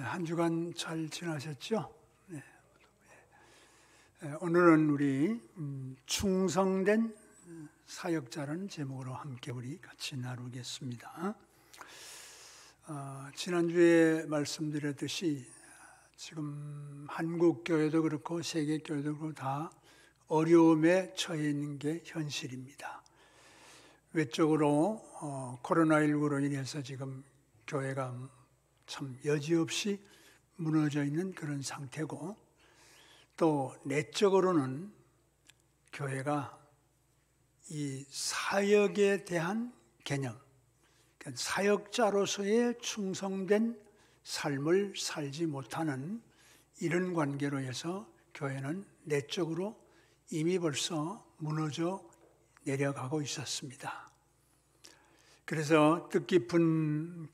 한 주간 잘 지나셨죠? 네. 오늘은 우리 충성된 사역자라는 제목으로 함께 우리 같이 나누겠습니다. 지난주에 말씀드렸듯이 지금 한국 교회도 그렇고 세계 교회도 그렇고 다 어려움에 처해 있는 게 현실입니다. 외적으로 코로나19로 인해서 지금 교회가 참 여지없이 무너져 있는 그런 상태고, 또 내적으로는 교회가 이 사역에 대한 개념, 그러니까 사역자로서의 충성된 삶을 살지 못하는 이런 관계로 해서 교회는 내적으로 이미 벌써 무너져 내려가고 있었습니다. 그래서 뜻깊은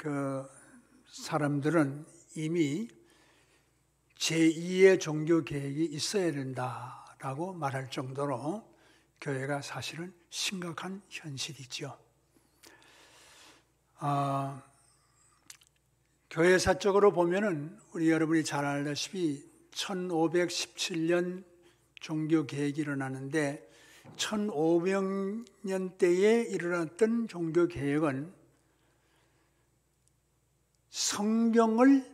사람들은 이미 제2의 종교 계획이 있어야 된다라고 말할 정도로 교회가 사실은 심각한 현실이죠. 교회사적으로 보면은 우리 여러분이 잘 알다시피 1517년 종교 계획이 일어나는데 1500년대에 일어났던 종교 계획은 성경을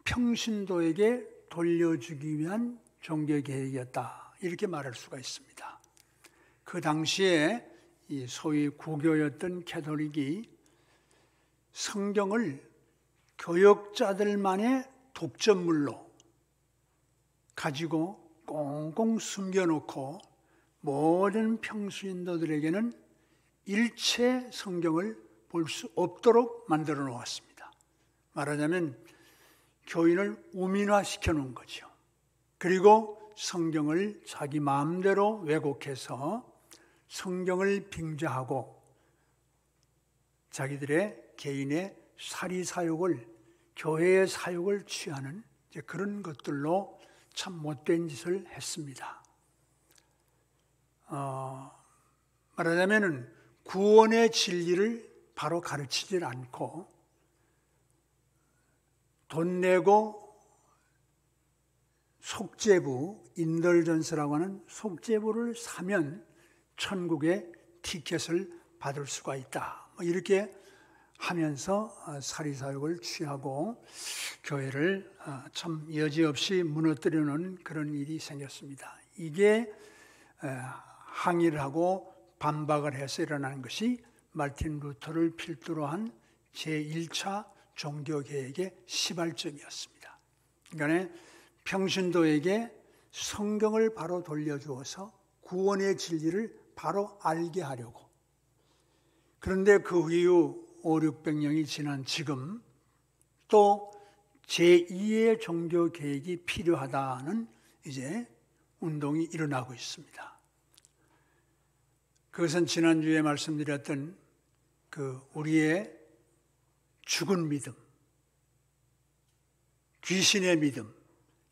평신도에게 돌려주기 위한 종교 계획이었다, 이렇게 말할 수가 있습니다. 그 당시에 이 소위 구교였던 캐톨릭이 성경을 교역자들만의 독점물로 가지고 꽁꽁 숨겨놓고 모든 평신도들에게는 일체 성경을 볼 수 없도록 만들어 놓았습니다. 말하자면 교인을 우민화시켜 놓은 거죠. 그리고 성경을 자기 마음대로 왜곡해서 성경을 빙자하고 자기들의 개인의 사리사욕을, 교회의 사욕을 취하는 그런 것들로 참 못된 짓을 했습니다. 말하자면 구원의 진리를 바로 가르치질 않고 돈 내고 속죄부, 인덜전서라고 하는 속죄부를 사면 천국의 티켓을 받을 수가 있다, 이렇게 하면서 사리사욕을 취하고 교회를 참 여지없이 무너뜨려 놓은 그런 일이 생겼습니다. 이게 항의를 하고 반박을 해서 일어나는 것이 마르틴 루터를 필두로 한 제1차 종교개혁의 시발점이었습니다. 그러니까 평신도에게 성경을 바로 돌려주어서 구원의 진리를 바로 알게 하려고. 그런데 그 이후 500~600년이 지난 지금 또 제2의 종교개혁이 필요하다는 이제 운동이 일어나고 있습니다. 그것은 지난주에 말씀드렸던 우리의 죽은 믿음, 귀신의 믿음,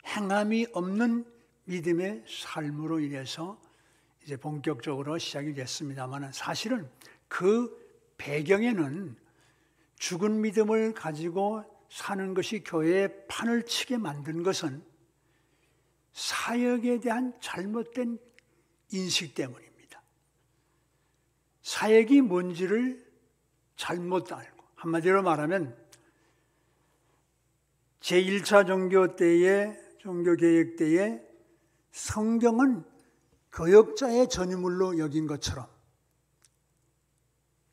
행함이 없는 믿음의 삶으로 인해서 이제 본격적으로 시작이 됐습니다만, 사실은 그 배경에는 죽은 믿음을 가지고 사는 것이 교회의 판을 치게 만든 것은 사역에 대한 잘못된 인식 때문입니다. 사역이 뭔지를 잘못 알고, 한마디로 말하면 제1차 종교개혁 때에 성경은 교역자의 전유물로 여긴 것처럼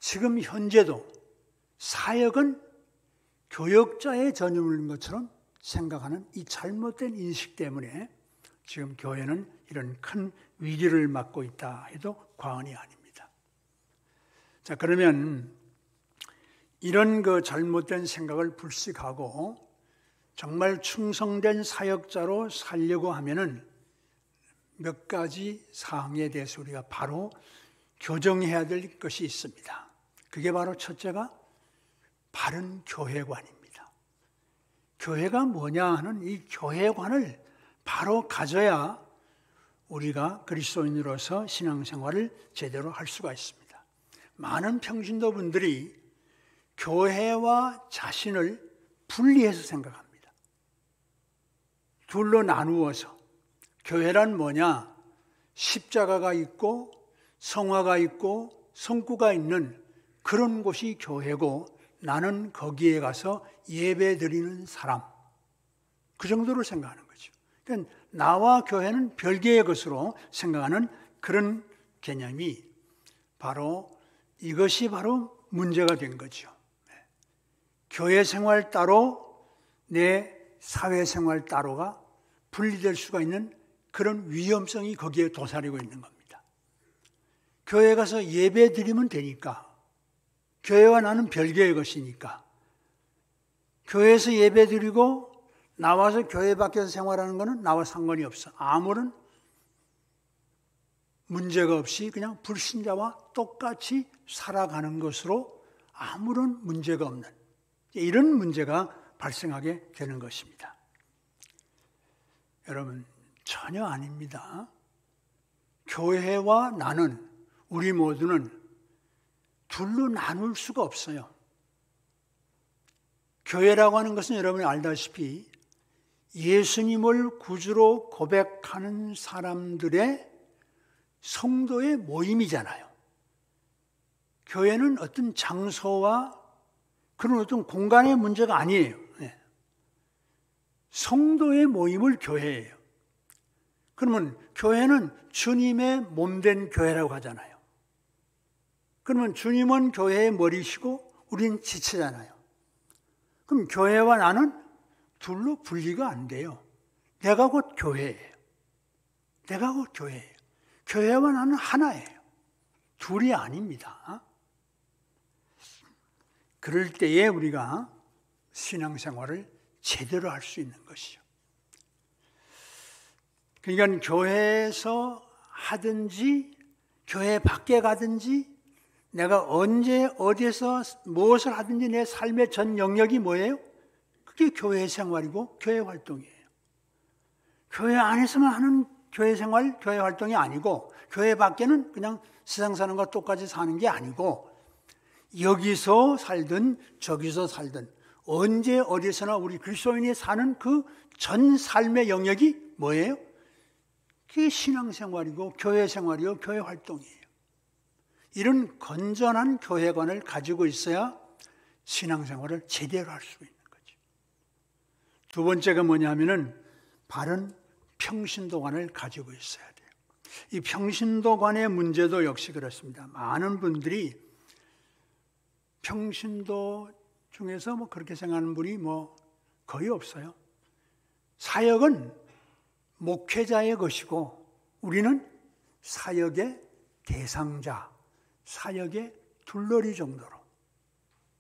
지금 현재도 사역은 교역자의 전유물인 것처럼 생각하는 이 잘못된 인식 때문에 지금 교회는 이런 큰 위기를 맞고 있다 해도 과언이 아닙니다. 자, 그러면 이런 잘못된 생각을 불식하고 정말 충성된 사역자로 살려고 하면은 몇 가지 사항에 대해서 우리가 바로 교정해야 될 것이 있습니다. 그게 바로 첫째가 바른 교회관입니다. 교회가 뭐냐 하는 이 교회관을 바로 가져야 우리가 그리스도인으로서 신앙생활을 제대로 할 수가 있습니다. 많은 평신도분들이 교회와 자신을 분리해서 생각합니다. 둘로 나누어서 교회란 뭐냐? 십자가가 있고 성화가 있고 성구가 있는 그런 곳이 교회고 나는 거기에 가서 예배 드리는 사람. 그 정도로 생각하는 거죠. 그러니까 나와 교회는 별개의 것으로 생각하는 그런 개념이 바로 이것이 바로 문제가 된 거죠. 교회 생활 따로 내 사회생활 따로가 분리될 수가 있는 그런 위험성이 거기에 도사리고 있는 겁니다. 교회 가서 예배 드리면 되니까, 교회와 나는 별개의 것이니까, 교회에서 예배 드리고 나와서 교회 밖에서 생활하는 것은 나와 상관이 없어. 아무런 문제가 없이 그냥 불신자와 똑같이 살아가는 것으로 아무런 문제가 없는 이런 문제가 발생하게 되는 것입니다. 여러분, 전혀 아닙니다. 교회와 나는, 우리 모두는 둘로 나눌 수가 없어요. 교회라고 하는 것은 여러분이 알다시피 예수님을 구주로 고백하는 사람들의 성도의 모임이잖아요. 교회는 어떤 장소와 그런 어떤 공간의 문제가 아니에요. 성도의 모임을 교회예요. 그러면 교회는 주님의 몸된 교회라고 하잖아요. 그러면 주님은 교회의 머리시고 우리는 지체잖아요. 그럼 교회와 나는 둘로 분리가 안 돼요. 내가 곧 교회예요. 내가 곧 교회예요. 교회와 나는 하나예요. 둘이 아닙니다. 그럴 때에 우리가 신앙생활을 제대로 할 수 있는 것이죠. 그러니까 교회에서 하든지 교회 밖에 가든지 내가 언제 어디에서 무엇을 하든지 내 삶의 전 영역이 뭐예요? 그게 교회 생활이고 교회 활동이에요. 교회 안에서만 하는 교회 생활, 교회 활동이 아니고 교회 밖에는 그냥 세상 사는 것과 똑같이 사는 게 아니고 여기서 살든 저기서 살든 언제 어디서나 우리 그리스도인이 사는 그 전 삶의 영역이 뭐예요? 그게 신앙생활이고 교회 생활이고 교회 활동이에요. 이런 건전한 교회관을 가지고 있어야 신앙생활을 제대로 할 수 있는 거죠. 두 번째가 뭐냐면은 바른 평신도관을 가지고 있어야 돼요. 이 평신도관의 문제도 역시 그렇습니다. 많은 분들이 평신도 중에서 뭐 그렇게 생각하는 분이 뭐 거의 없어요. 사역은 목회자의 것이고 우리는 사역의 대상자, 사역의 둘러리 정도로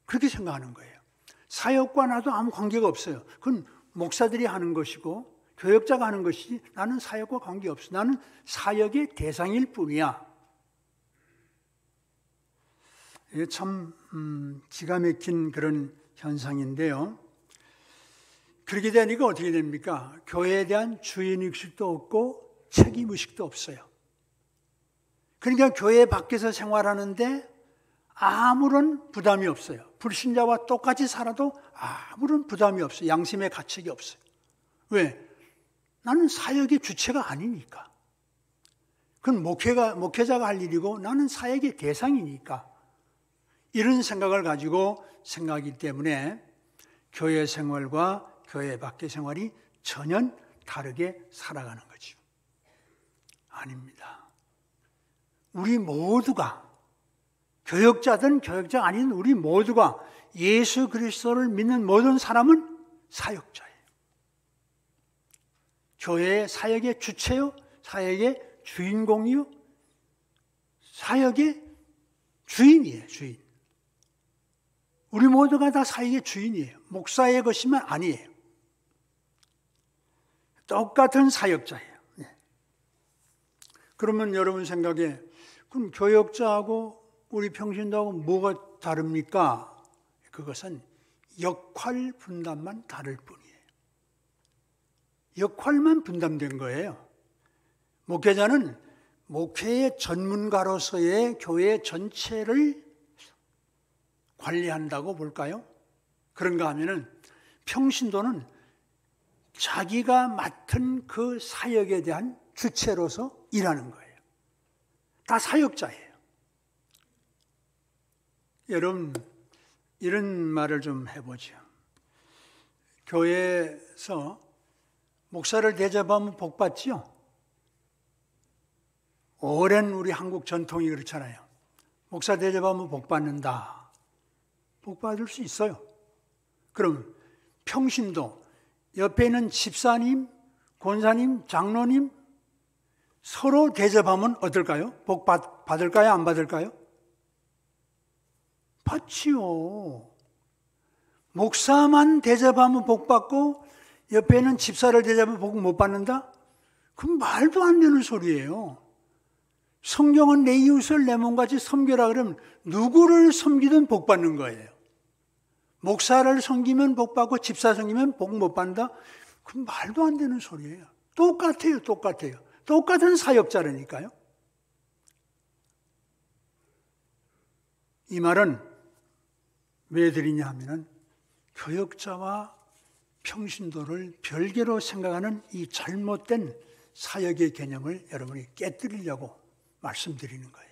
그렇게 생각하는 거예요. 사역과 나도 아무 관계가 없어요. 그건 목사들이 하는 것이고 교역자가 하는 것이지 나는 사역과 관계없어. 나는 사역의 대상일 뿐이야. 이게 참 기가 막힌 그런 현상인데요. 그렇게 되니까 어떻게 됩니까? 교회에 대한 주인의식도 없고 책임의식도 없어요. 그러니까 교회 밖에서 생활하는데 아무런 부담이 없어요. 불신자와 똑같이 살아도 아무런 부담이 없어요. 양심의 가책이 없어요. 왜? 나는 사역의 주체가 아니니까. 그건 목회자가 할 일이고 나는 사역의 대상이니까. 이런 생각을 가지고 생각하기 때문에 교회 생활과 교회 밖의 생활이 전혀 다르게 살아가는 거죠. 아닙니다. 우리 모두가 교역자든 교역자 아닌 우리 모두가 예수 그리스도를 믿는 모든 사람은 사역자예요. 교회의 사역의 주체요, 사역의 주인공이요, 사역의 주인이에요, 주인. 우리 모두가 다 사역의 주인이에요. 목사의 것이면 아니에요. 똑같은 사역자예요. 그러면 여러분 생각에 그럼 교역자하고 우리 평신도하고 뭐가 다릅니까? 그것은 역할 분담만 다를 뿐이에요. 역할만 분담된 거예요. 목회자는 목회의 전문가로서의 교회 전체를 관리한다고 볼까요? 그런가 하면은 평신도는 자기가 맡은 그 사역에 대한 주체로서 일하는 거예요. 다 사역자예요. 여러분, 이런 말을 좀 해보죠. 교회에서 목사를 대접하면 복 받지요? 오랜 우리 한국 전통이 그렇잖아요. 목사 대접하면 복 받는다. 복 받을 수 있어요. 그럼 평신도 옆에 있는 집사님, 권사님, 장로님 서로 대접하면 어떨까요? 복 받을까요? 안 받을까요? 받지요. 목사만 대접하면 복 받고 옆에 있는 집사를 대접하면 복 못 받는다? 그건 말도 안 되는 소리예요. 성경은 내 이웃을 내 몸같이 섬겨라 그러면 누구를 섬기든 복 받는 거예요. 목사를 섬기면 복 받고 집사 섬기면 복 못 받는다? 그건 말도 안 되는 소리예요. 똑같아요. 똑같은 사역자라니까요. 이 말은 왜 드리냐 하면은 교역자와 평신도를 별개로 생각하는 이 잘못된 사역의 개념을 여러분이 깨뜨리려고 말씀드리는 거예요.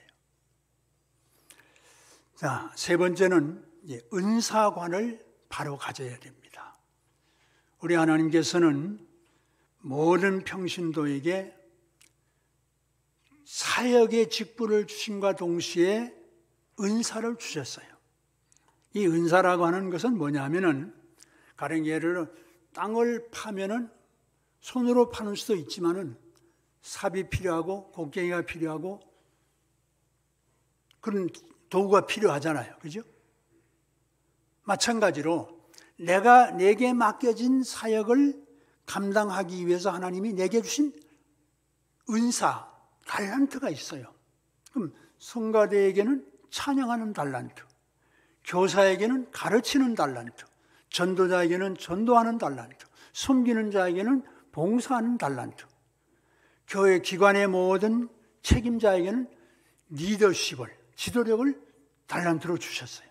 자, 세 번째는 은사관을 바로 가져야 됩니다. 우리 하나님께서는 모든 평신도에게 사역의 직분을 주심과 동시에 은사를 주셨어요. 이 은사라고 하는 것은 뭐냐면은 가령 예를 들어 땅을 파면은 손으로 파는 수도 있지만은 삽이 필요하고 곡괭이가 필요하고 그런 도구가 필요하잖아요. 그죠? 마찬가지로 내게 맡겨진 사역을 감당하기 위해서 하나님이 내게 주신 은사, 달란트가 있어요. 그럼 성가대에게는 찬양하는 달란트, 교사에게는 가르치는 달란트, 전도자에게는 전도하는 달란트, 섬기는 자에게는 봉사하는 달란트, 교회 기관의 모든 책임자에게는 리더십을, 지도력을 달란트로 주셨어요.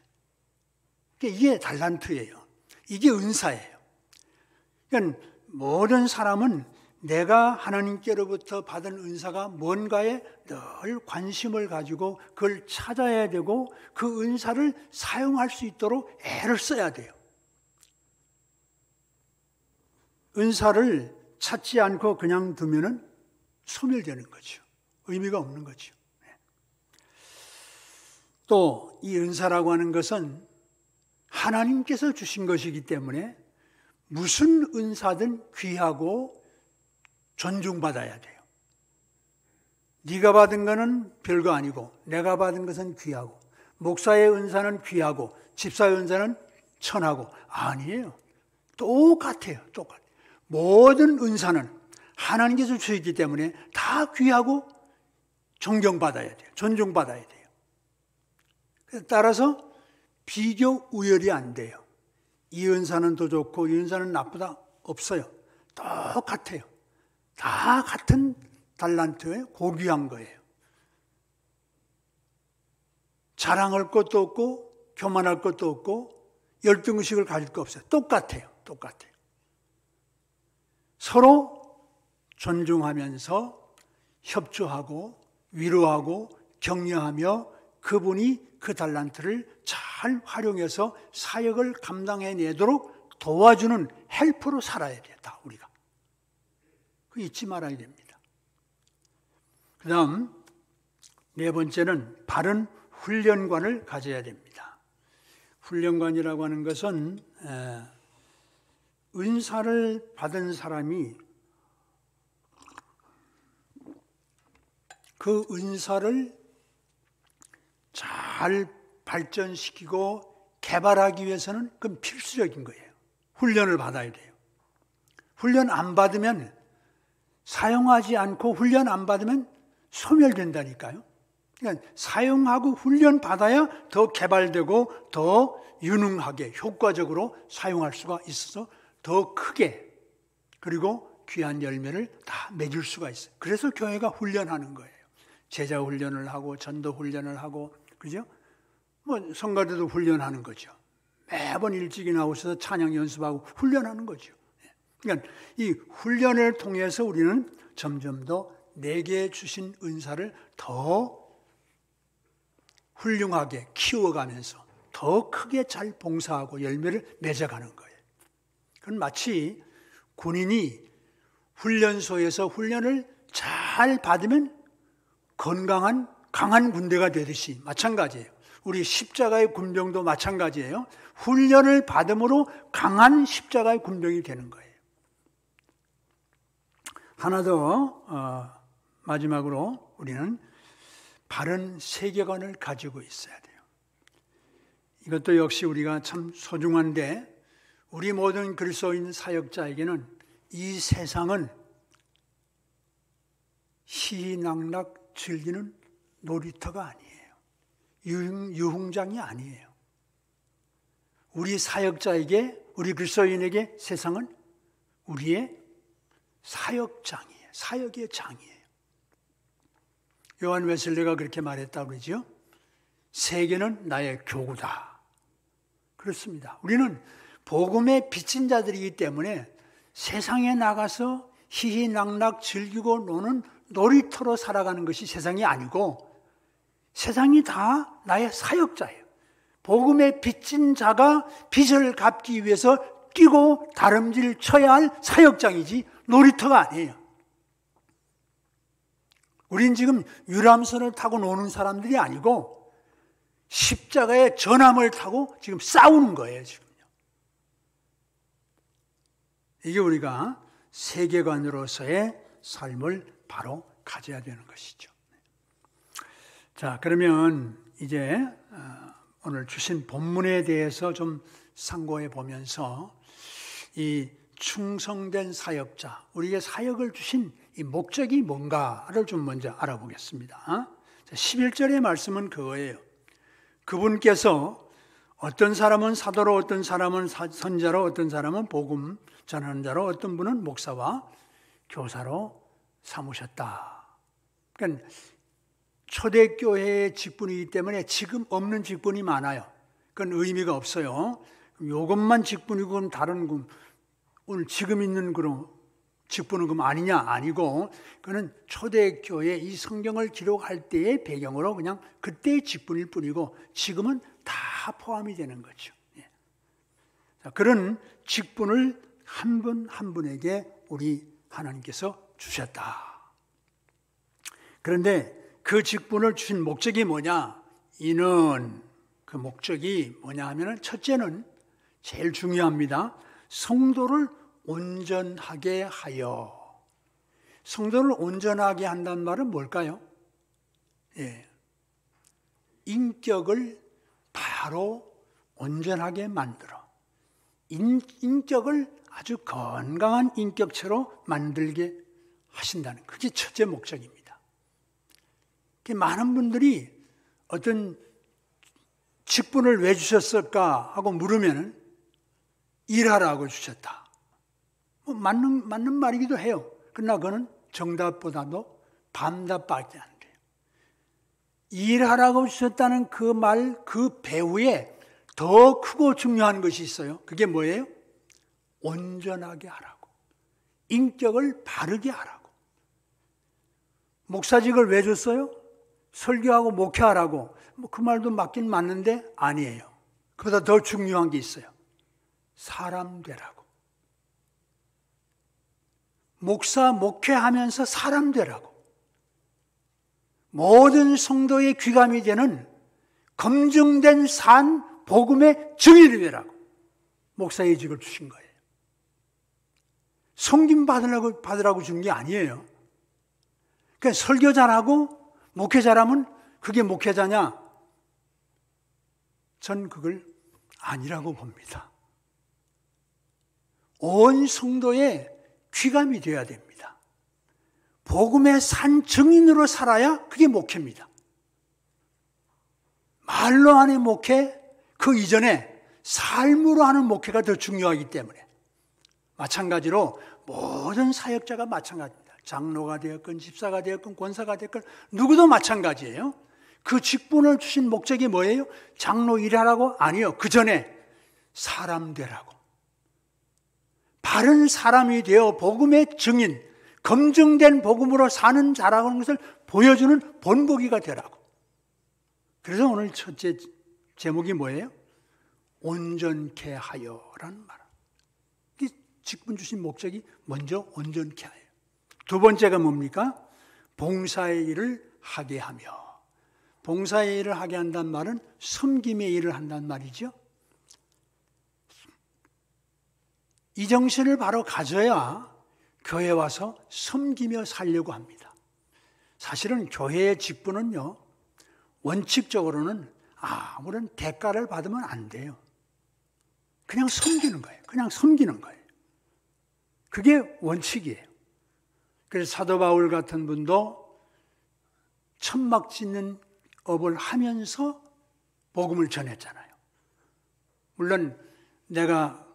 이게 달란트예요. 이게 은사예요. 그러니까 모든 사람은 내가 하나님께로부터 받은 은사가 뭔가에 늘 관심을 가지고 그걸 찾아야 되고 그 은사를 사용할 수 있도록 애를 써야 돼요. 은사를 찾지 않고 그냥 두면은 소멸되는 거죠. 의미가 없는 거죠. 또 이 은사라고 하는 것은 하나님께서 주신 것이기 때문에 무슨 은사든 귀하고 존중받아야 돼요. 네가 받은 것은 별거 아니고 내가 받은 것은 귀하고 목사의 은사는 귀하고 집사의 은사는 천하고 아니에요. 똑같아요. 모든 은사는 하나님께서 주셨기 때문에 다 귀하고 존경받아야 돼요. 존중받아야 돼요. 따라서 비교 우열이 안 돼요. 이 은사는 더 좋고 이 은사는 나쁘다 없어요. 똑같아요. 다 같은 달란트에 고귀한 거예요. 자랑할 것도 없고 교만할 것도 없고 열등의식을 가질 거 없어요. 똑같아요. 서로 존중하면서 협조하고 위로하고 격려하며 그분이 그 달란트를 잘 활용해서 사역을 감당해내도록 도와주는 헬퍼로 살아야 돼요. 다 우리가. 그거 잊지 말아야 됩니다. 그 다음 네 번째는 바른 훈련관을 가져야 됩니다. 훈련관이라고 하는 것은 은사를 받은 사람이 그 은사를 잘 발전시키고 개발하기 위해서는 그건 필수적인 거예요. 훈련을 받아야 돼요. 훈련 안 받으면 사용하지 않고 훈련 안 받으면 소멸된다니까요. 그러니까 사용하고 훈련 받아야 더 개발되고 더 유능하게 효과적으로 사용할 수가 있어서 더 크게 그리고 귀한 열매를 다 맺을 수가 있어요. 그래서 교회가 훈련하는 거예요. 제자 훈련을 하고 전도 훈련을 하고 그죠? 성가대도 훈련하는 거죠. 매번 일찍이 나오셔서 찬양 연습하고 훈련하는 거죠. 그러니까 이 훈련을 통해서 우리는 점점 더 내게 주신 은사를 더 훌륭하게 키워가면서 더 크게 잘 봉사하고 열매를 맺어가는 거예요. 그건 마치 군인이 훈련소에서 훈련을 잘 받으면 건강한 강한 군대가 되듯이 마찬가지예요. 우리 십자가의 군병도 마찬가지예요. 훈련을 받음으로 강한 십자가의 군병이 되는 거예요. 하나 더 마지막으로 우리는 바른 세계관을 가지고 있어야 돼요. 이것도 역시 우리가 참 소중한데 우리 모든 그리스도인 사역자에게는 이 세상은 희희낙낙 즐기는 놀이터가 아니에요. 유흥장이 아니에요. 우리 사역자에게, 우리 그리스도인에게 세상은 우리의 사역장이에요. 사역의 장이에요. 요한 웨슬리가 그렇게 말했다고 그러죠. 세계는 나의 교구다. 그렇습니다. 우리는 복음에 비친 자들이기 때문에 세상에 나가서 희희낙낙 즐기고 노는 놀이터로 살아가는 것이 세상이 아니고 세상이 다 나의 사역자예요. 복음에 비친 자가 빚을 갚기 위해서 뛰고 다름질 쳐야 할 사역장이지 놀이터가 아니에요. 우린 지금 유람선을 타고 노는 사람들이 아니고 십자가의 전함을 타고 지금 싸우는 거예요, 지금요. 이게 우리가 세계관으로서의 삶을 바로 가져야 되는 것이죠. 자, 그러면 이제 오늘 주신 본문에 대해서 좀 상고해 보면서 이 충성된 사역자, 우리에게 사역을 주신 이 목적이 뭔가를 좀 먼저 알아보겠습니다. 11절의 말씀은 그거예요. 그분께서 어떤 사람은 사도로, 어떤 사람은 선자로, 어떤 사람은 복음 전하는 자로, 어떤 분은 목사와 교사로 삼으셨다. 그러니까 초대교회의 직분이기 때문에 지금 없는 직분이 많아요. 그건 의미가 없어요. 이것만 직분이고 그럼 다른 오늘 지금 있는 그런 직분은 그럼 아니냐? 아니고 그거는 초대교회 이 성경을 기록할 때의 배경으로 그냥 그때의 직분일 뿐이고 지금은 다 포함이 되는 거죠. 자, 그런 직분을 한 분 한 분에게 우리 하나님께서 주셨다. 그런데 그 직분을 주신 목적이 뭐냐? 이는 그 목적이 뭐냐 하면은 첫째는 제일 중요합니다. 성도를 온전하게 하여. 성도를 온전하게 한다는 말은 뭘까요? 인격을 바로 온전하게 만들어. 인격을 아주 건강한 인격체로 만들게 하신다는 그게 첫째 목적입니다. 많은 분들이 어떤 직분을 왜 주셨을까 하고 물으면 일하라고 주셨다. 맞는 말이기도 해요. 그러나 그거는 정답보다도 반답밖에 안 돼요. 일하라고 주셨다는 그 말, 그 배후에 더 크고 중요한 것이 있어요. 그게 뭐예요? 온전하게 하라고. 인격을 바르게 하라고. 목사직을 왜 줬어요? 설교하고 목회하라고. 그 말도 맞긴 맞는데 아니에요. 그보다 더 중요한 게 있어요. 사람 되라고. 목사 목회하면서 사람 되라고. 모든 성도의 귀감이 되는 검증된 산 복음의 증인이 되라고 목사의 직을 주신 거예요. 섬김 받으라고 준 게 아니에요. 그러니까 설교 잘하고 목회 잘하면 그게 목회자냐? 전 그걸 아니라고 봅니다. 온 성도의 귀감이 되어야 됩니다. 복음의 산 증인으로 살아야 그게 목회입니다. 말로 하는 목회, 그 이전에 삶으로 하는 목회가 더 중요하기 때문에 마찬가지로 모든 사역자가 마찬가지입니다. 장로가 되었건 집사가 되었건 권사가 되었건 누구도 마찬가지예요. 그 직분을 주신 목적이 뭐예요? 장로 일하라고? 아니요. 그 전에 사람 되라고. 바른 사람이 되어 복음의 증인, 검증된 복음으로 사는 자라는 것을 보여주는 본보기가 되라고. 그래서 오늘 첫째 제목이 뭐예요? 온전케 하여라는 말. 이 직분 주신 목적이 먼저 온전케 하여. 두 번째가 뭡니까? 봉사의 일을 하게 하며. 봉사의 일을 하게 한다는 말은 섬김의 일을 한다는 말이죠. 이 정신을 바로 가져야 교회 와서 섬기며 살려고 합니다. 사실은 교회의 직분은요, 원칙적으로는 아무런 대가를 받으면 안 돼요. 그냥 섬기는 거예요. 그냥 섬기는 거예요. 그게 원칙이에요. 그래서 사도 바울 같은 분도 천막 짓는 업을 하면서 복음을 전했잖아요. 물론 내가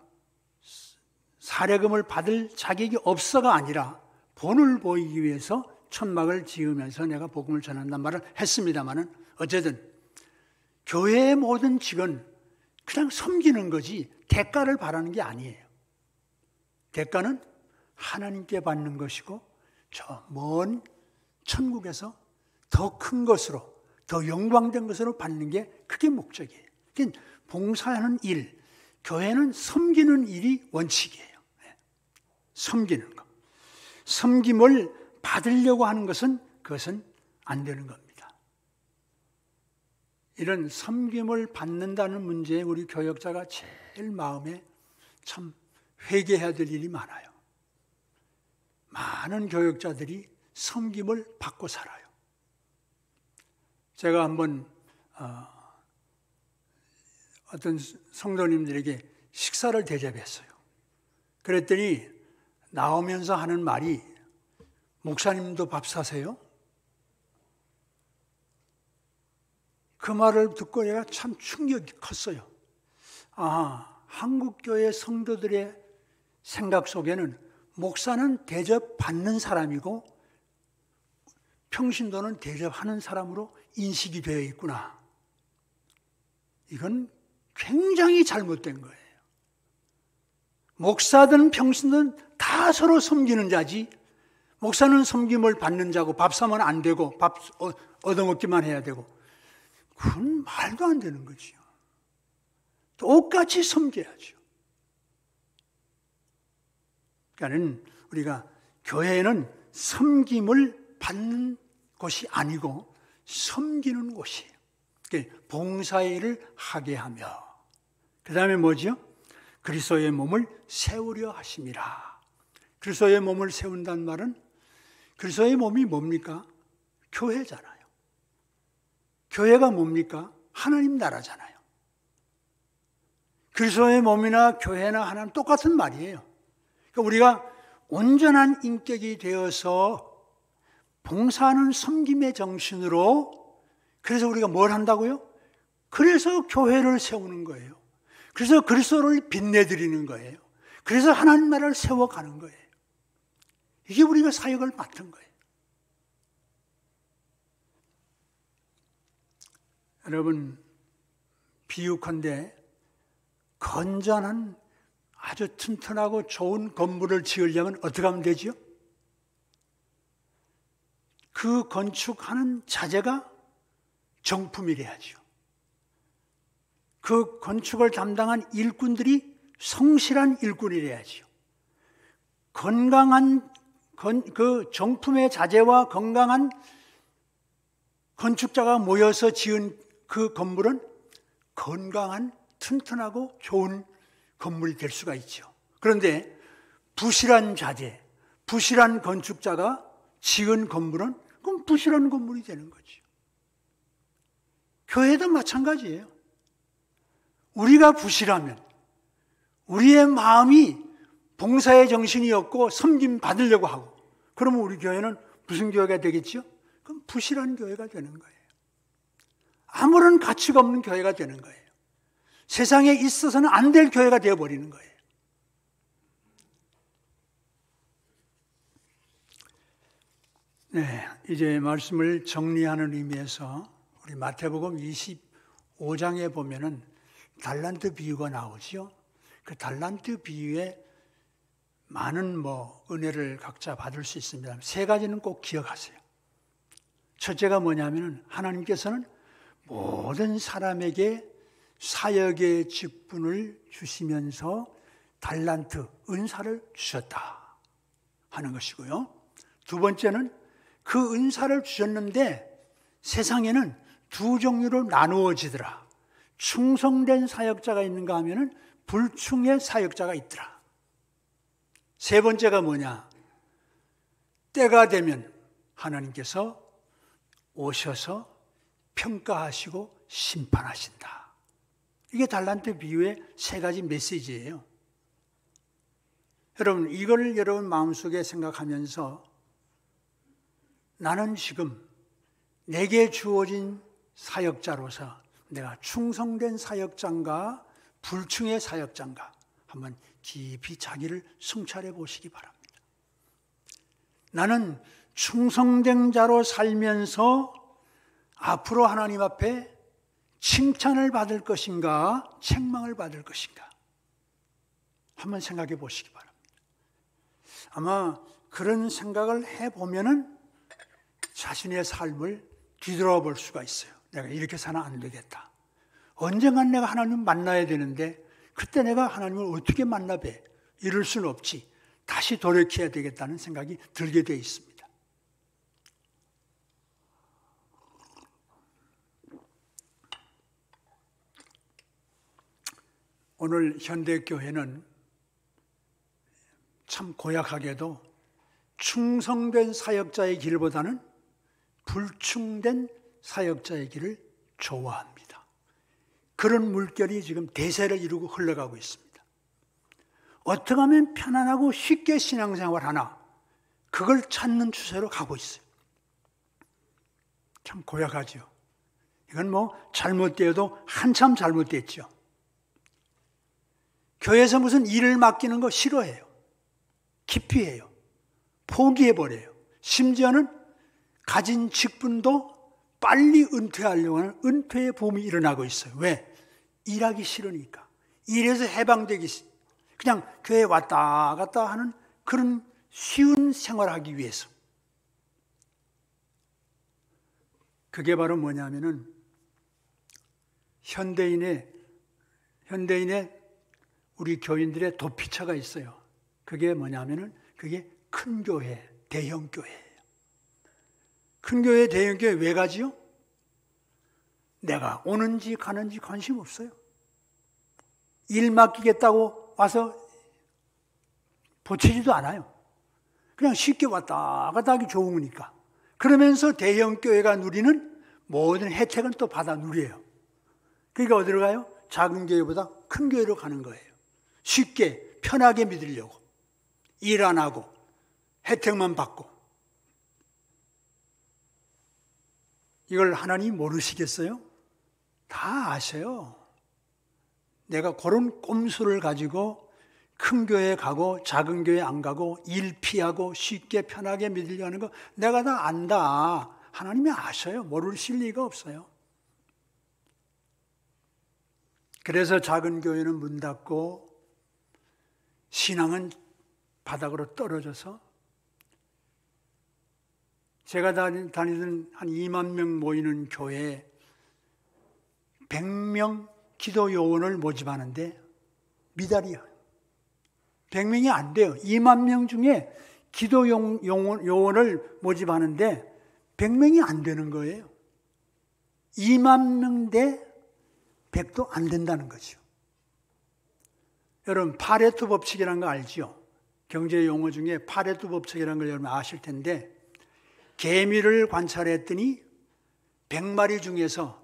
사례금을 받을 자격이 없어가 아니라 본을 보이기 위해서 천막을 지으면서 내가 복음을 전한다는 말을 했습니다마는 어쨌든 교회의 모든 직은 그냥 섬기는 거지 대가를 바라는 게 아니에요. 대가는 하나님께 받는 것이고 저 먼 천국에서 더 큰 것으로 더 영광된 것으로 받는 게 그게 목적이에요. 그러니까 봉사하는 일, 교회는 섬기는 일이 원칙이에요. 섬기는 것. 섬김을 받으려고 하는 것은 그것은 안 되는 겁니다. 이런 섬김을 받는다는 문제에 우리 교역자가 제일 마음에 참 회개해야 될 일이 많아요. 많은 교역자들이 섬김을 받고 살아요. 제가 한번 어떤 성도님들에게 식사를 대접했어요. 그랬더니 나오면서 하는 말이 목사님도 밥 사세요? 그 말을 듣고 내가 참 충격이 컸어요. 한국교회 성도들의 생각 속에는 목사는 대접받는 사람이고 평신도는 대접하는 사람으로 인식이 되어 있구나. 이건 굉장히 잘못된 거예요. 목사든 평신도는 다 서로 섬기는 자지 목사는 섬김을 받는 자고 밥 사면 안 되고 밥 얻어먹기만 해야 되고 그건 말도 안 되는 거지요. 똑같이 섬겨야죠. 그러니까 우리가 교회는 섬김을 받는 곳이 아니고 섬기는 곳이에요. 봉사의 일을 하게 하며 그 다음에 뭐죠? 그리스도의 몸을 세우려 하심이라. 그리스도의 몸을 세운다는 말은 그리스도의 몸이 뭡니까? 교회잖아요. 교회가 뭡니까? 하나님 나라잖아요. 그리스도의 몸이나 교회나 하나는 똑같은 말이에요. 그러니까 우리가 온전한 인격이 되어서 봉사하는 섬김의 정신으로 그래서 우리가 뭘 한다고요? 그래서 교회를 세우는 거예요. 그래서 그리스도를 빛내드리는 거예요. 그래서 하나님 나라를 세워가는 거예요. 이게 우리가 사역을 맡은 거예요. 여러분, 비유컨대 건전한 아주 튼튼하고 좋은 건물을 지으려면 어떻게 하면 되죠? 그 건축하는 자재가 정품이래야죠. 그 건축을 담당한 일꾼들이 성실한 일꾼이래야죠. 건강한 그 정품의 자재와 건강한 건축자가 모여서 지은 그 건물은 건강한 튼튼하고 좋은 건물이 될 수가 있죠. 그런데 부실한 자재, 부실한 건축자가 지은 건물은 그럼 부실한 건물이 되는 거죠. 교회도 마찬가지예요. 우리가 부실하면 우리의 마음이 봉사의 정신이 없고 섬김 받으려고 하고 그러면 우리 교회는 무슨 교회가 되겠죠? 그럼 부실한 교회가 되는 거예요. 아무런 가치가 없는 교회가 되는 거예요. 세상에 있어서는 안 될 교회가 되어버리는 거예요. 네, 이제 말씀을 정리하는 의미에서 우리 마태복음 25장에 보면은 달란트 비유가 나오죠. 그 달란트 비유의 많은 은혜를 각자 받을 수 있습니다. 세 가지는 꼭 기억하세요. 첫째가 뭐냐면은 하나님께서는 모든 사람에게 사역의 직분을 주시면서 달란트, 은사를 주셨다 하는 것이고요. 두 번째는 그 은사를 주셨는데 세상에는 두 종류로 나누어지더라. 충성된 사역자가 있는가 하면은 불충의 사역자가 있더라. 세 번째가 뭐냐? 때가 되면 하나님께서 오셔서 평가하시고 심판하신다. 이게 달란트 비유의 세 가지 메시지예요. 여러분, 이걸 여러분 마음속에 생각하면서 나는 지금 내게 주어진 사역자로서 내가 충성된 사역자인가 불충의 사역자인가 한번 깊이 자기를 성찰해 보시기 바랍니다. 나는 충성된 자로 살면서 앞으로 하나님 앞에 칭찬을 받을 것인가 책망을 받을 것인가 한번 생각해 보시기 바랍니다. 아마 그런 생각을 해보면은 자신의 삶을 뒤돌아볼 수가 있어요. 내가 이렇게 살아 안 되겠다. 언젠간 내가 하나님을 만나야 되는데 그때 내가 하나님을 어떻게 만나배? 이럴 수는 없지. 다시 돌이켜야 되겠다는 생각이 들게 되어 있습니다. 오늘 현대교회는 참 고약하게도 충성된 사역자의 길보다는 불충된 사역자의 길을 좋아합니다. 그런 물결이 지금 대세를 이루고 흘러가고 있습니다. 어떻게 하면 편안하고 쉽게 신앙생활 하나, 그걸 찾는 추세로 가고 있어요. 참 고약하죠. 이건 잘못되어도 한참 잘못됐죠. 교회에서 무슨 일을 맡기는 거 싫어해요. 기피해요. 포기해버려요. 심지어는 가진 직분도 빨리 은퇴하려고 하는 은퇴의 붐이 일어나고 있어요. 왜? 일하기 싫으니까. 일에서 해방되기 싫으니까. 그냥 교회에 왔다 갔다 하는 그런 쉬운 생활하기 위해서. 그게 바로 뭐냐면은 현대인의 우리 교인들의 도피처가 있어요. 그게 뭐냐면은 그게 큰 교회, 대형 교회예요. 큰 교회, 대형 교회 왜 가지요? 내가 오는지 가는지 관심 없어요. 일 맡기겠다고 와서 보채지도 않아요. 그냥 쉽게 왔다 갔다 하기 좋으니까. 그러면서 대형 교회가 누리는 모든 혜택은 또 받아 누려요. 그러니까 어디로 가요? 작은 교회보다 큰 교회로 가는 거예요. 쉽게 편하게 믿으려고. 일 안 하고 혜택만 받고. 이걸 하나님 모르시겠어요? 다 아세요. 내가 그런 꼼수를 가지고 큰 교회 가고 작은 교회 안 가고 일 피하고 쉽게 편하게 믿으려 하는 거 내가 다 안다. 하나님이 아셔요. 모르실 리가 없어요. 그래서 작은 교회는 문 닫고 신앙은 바닥으로 떨어져서 제가 다니던 한 2만 명 모이는 교회에 100명 기도 요원을 모집하는데 미달이야. 100명이 안 돼요. 2만 명 중에 기도 요원을 모집하는데 100명이 안 되는 거예요. 2만 명 대 100도 안 된다는 거죠. 여러분 파레토 법칙이라는 거 알죠? 경제 용어 중에 파레토 법칙이라는 걸 여러분 아실 텐데 개미를 관찰했더니 100마리 중에서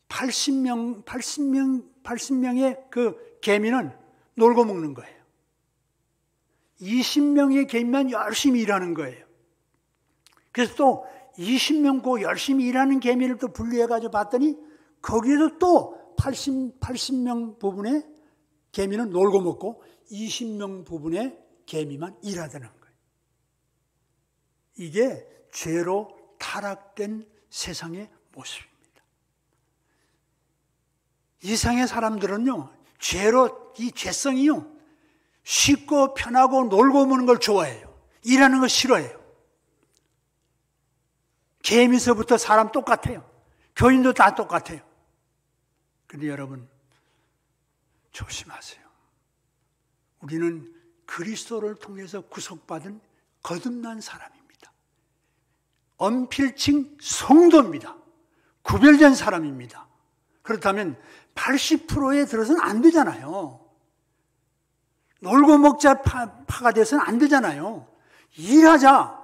80명의 그 개미는 놀고 먹는 거예요. 20명의 개미만 열심히 일하는 거예요. 그래서 또 20명 그 열심히 일하는 개미를 또 분리해가지고 봤더니 거기에서 또 80명 부분의 개미는 놀고 먹고 20명 부분의 개미만 일하다는 거예요. 이게 죄로 타락된 세상의 모습입니다. 이 세상의 사람들은요, 이 죄성이요, 쉽고 편하고 놀고 먹는 걸 좋아해요. 일하는 거 싫어해요. 개미서부터 사람 똑같아요. 교인도 다 똑같아요. 그런데 여러분 조심하세요. 우리는 그리스도를 통해서 구속받은 거듭난 사람입니다. 언필칭 성도입니다. 구별된 사람입니다. 그렇다면 80%에 들어서는 안 되잖아요. 놀고 먹자 파가 돼서는 안 되잖아요. 일하자라는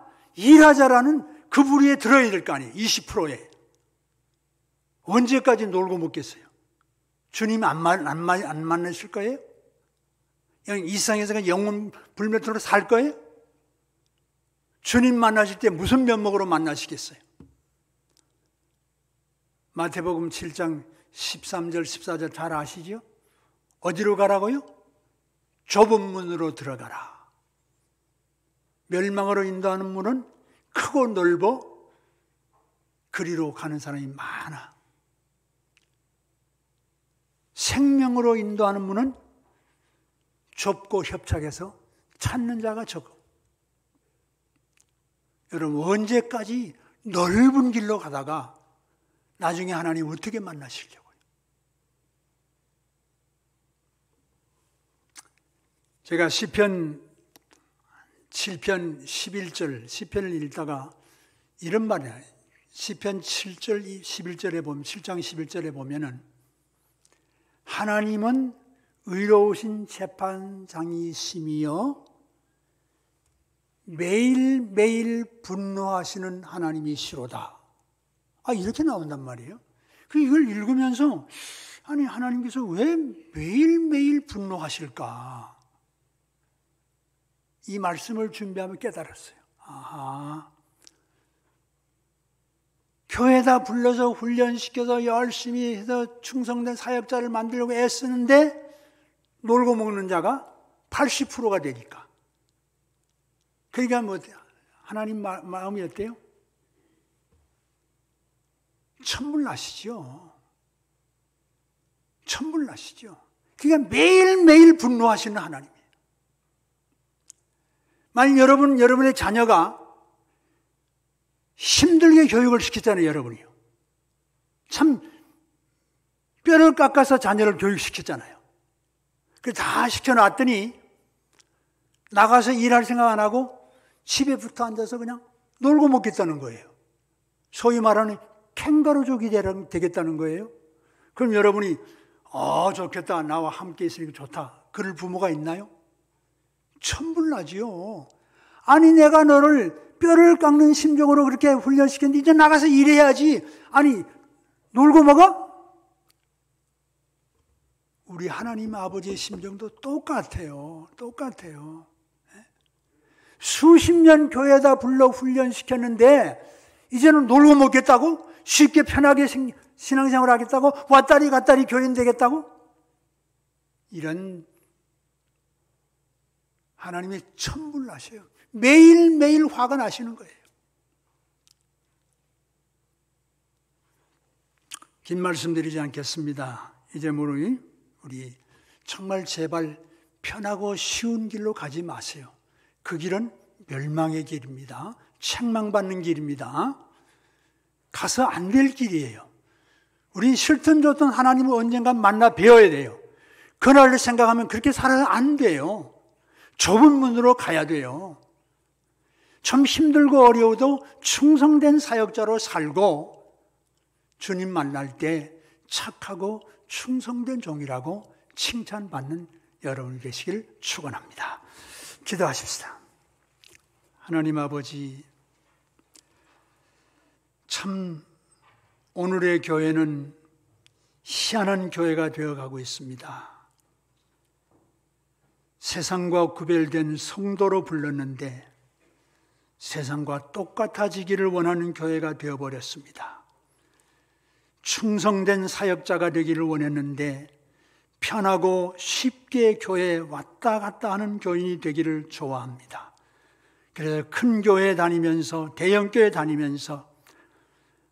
그 부류에 들어야 될 거 아니에요. 20%에. 언제까지 놀고 먹겠어요? 주님 안 만나실 거예요? 이 세상에서 영혼 불멸토록 살 거예요? 주님 만나실 때 무슨 면목으로 만나시겠어요? 마태복음 7장 13절 14절 잘 아시죠? 어디로 가라고요? 좁은 문으로 들어가라. 멸망으로 인도하는 문은 크고 넓어 그리로 가는 사람이 많아. 생명으로 인도하는 문은 좁고 협착해서 찾는 자가 적어. 여러분 언제까지 넓은 길로 가다가 나중에 하나님 어떻게 만나시려고요? 제가 시편 7편 11절 시편을 읽다가 이런 말이에요. 시편 7절 11절에 보면 7장 11절에 보면은 하나님은 의로우신 재판장이시며 매일매일 분노하시는 하나님이시로다. 이렇게 나온단 말이에요. 이걸 읽으면서 아니 하나님께서 왜 매일매일 분노하실까? 이 말씀을 준비하며 깨달았어요. 교회에다 불러서 훈련시켜서 열심히 해서 충성된 사역자를 만들려고 애쓰는데 놀고 먹는 자가 80%가 되니까. 그러니까 뭐 하나님 마음이 어때요? 천불나시죠. 천불나시죠. 그러니까 매일매일 분노하시는 하나님이에요. 만약 여러분의 자녀가 힘들게 교육을 시켰잖아요, 여러분이요. 참 뼈를 깎아서 자녀를 교육시켰잖아요. 그래서 다 시켜놨더니 나가서 일할 생각 안 하고 집에 붙어 앉아서 그냥 놀고 먹겠다는 거예요. 소위 말하는 캥거루족이 되겠다는 거예요. 그럼 여러분이 좋겠다, 나와 함께 있으니까 좋다, 그럴 부모가 있나요? 천불나지요. 아니 내가 너를 뼈를 깎는 심정으로 그렇게 훈련시켰는데 이제 나가서 일해야지. 아니 놀고 먹어? 우리 하나님 아버지의 심정도 똑같아요. 똑같아요. 수십 년 교회에다 불러 훈련시켰는데 이제는 놀고 먹겠다고? 쉽게 편하게 신앙생활 하겠다고? 왔다리 갔다리 교인 되겠다고? 이런 하나님의 천불나셔요. 매일매일 화가 나시는 거예요. 긴 말씀 드리지 않겠습니다. 이제 우리 정말 제발 편하고 쉬운 길로 가지 마세요. 그 길은 멸망의 길입니다. 책망받는 길입니다. 가서 안 될 길이에요. 우린 싫든 좋든 하나님을 언젠가 만나 뵈어야 돼요. 그날을 생각하면 그렇게 살아서 안 돼요. 좁은 문으로 가야 돼요. 참 힘들고 어려워도 충성된 사역자로 살고 주님 만날 때 착하고 충성된 종이라고 칭찬받는 여러분이 되시길 축원합니다. 기도하십시다. 하나님 아버지, 참 오늘의 교회는 희한한 교회가 되어가고 있습니다. 세상과 구별된 성도로 불렀는데 세상과 똑같아지기를 원하는 교회가 되어버렸습니다. 충성된 사역자가 되기를 원했는데 편하고 쉽게 교회에 왔다 갔다 하는 교인이 되기를 좋아합니다. 그래서 큰 교회 다니면서 대형 교회 다니면서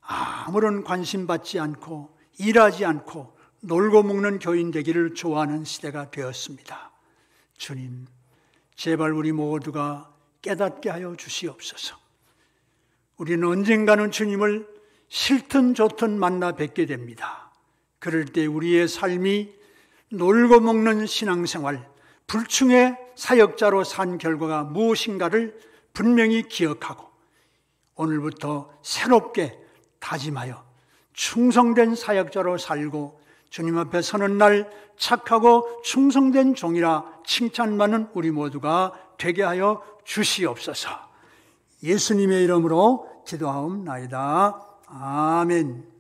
아무런 관심 받지 않고 일하지 않고 놀고 먹는 교인 되기를 좋아하는 시대가 되었습니다. 주님, 제발 우리 모두가 깨닫게 하여 주시옵소서. 우리는 언젠가는 주님을 싫든 좋든 만나 뵙게 됩니다. 그럴 때 우리의 삶이 놀고 먹는 신앙생활, 불충의 사역자로 산 결과가 무엇인가를 분명히 기억하고 오늘부터 새롭게 다짐하여 충성된 사역자로 살고 주님 앞에 서는 날 착하고 충성된 종이라 칭찬받는 우리 모두가 되게 하여 주시옵소서. 예수님의 이름으로 기도하옵나이다. 아멘.